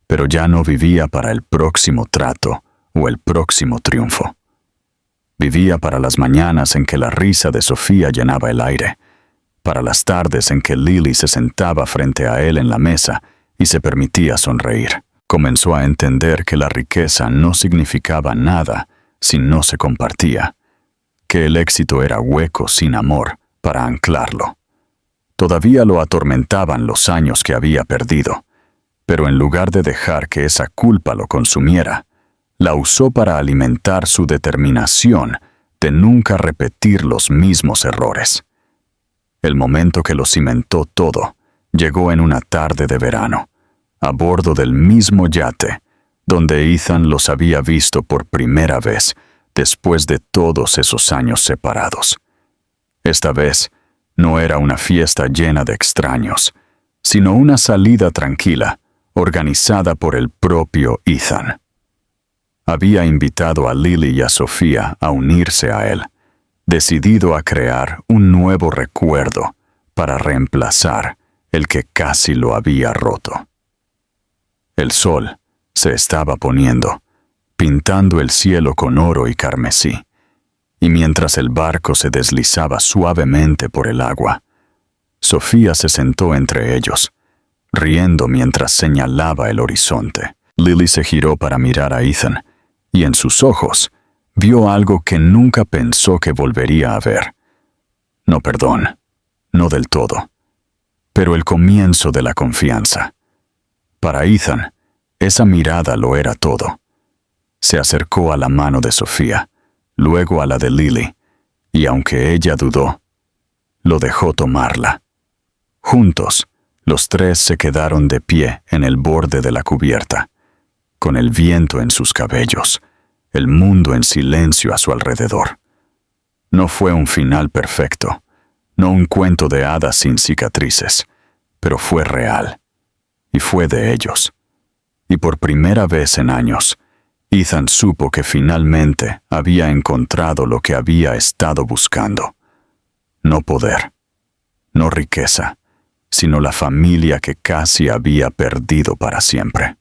Speaker 1: pero ya no vivía para el próximo trato o el próximo triunfo. Vivía para las mañanas en que la risa de Sofía llenaba el aire, para las tardes en que Lily se sentaba frente a él en la mesa y se permitía sonreír. Comenzó a entender que la riqueza no significaba nada si no se compartía, que el éxito era hueco sin amor para anclarlo. Todavía lo atormentaban los años que había perdido, pero en lugar de dejar que esa culpa lo consumiera, la usó para alimentar su determinación de nunca repetir los mismos errores. El momento que lo cimentó todo llegó en una tarde de verano, a bordo del mismo yate donde Ethan los había visto por primera vez después de todos esos años separados. Esta vez, no era una fiesta llena de extraños, sino una salida tranquila, organizada por el propio Ethan. Había invitado a Lily y a Sofía a unirse a él, decidido a crear un nuevo recuerdo para reemplazar el que casi lo había roto. El sol se estaba poniendo, pintando el cielo con oro y carmesí, y mientras el barco se deslizaba suavemente por el agua, Sofía se sentó entre ellos, riendo mientras señalaba el horizonte. Lily se giró para mirar a Ethan, y en sus ojos vio algo que nunca pensó que volvería a ver. No perdón, no del todo, pero el comienzo de la confianza. Para Ethan, esa mirada lo era todo. Se acercó a la mano de Sofía, luego a la de Lily, y aunque ella dudó, lo dejó tomarla. Juntos, los tres se quedaron de pie en el borde de la cubierta, con el viento en sus cabellos, el mundo en silencio a su alrededor. No fue un final perfecto, no un cuento de hadas sin cicatrices, pero fue real, y fue de ellos. Y por primera vez en años, Ethan supo que finalmente había encontrado lo que había estado buscando. No poder, no riqueza, sino la familia que casi había perdido para siempre.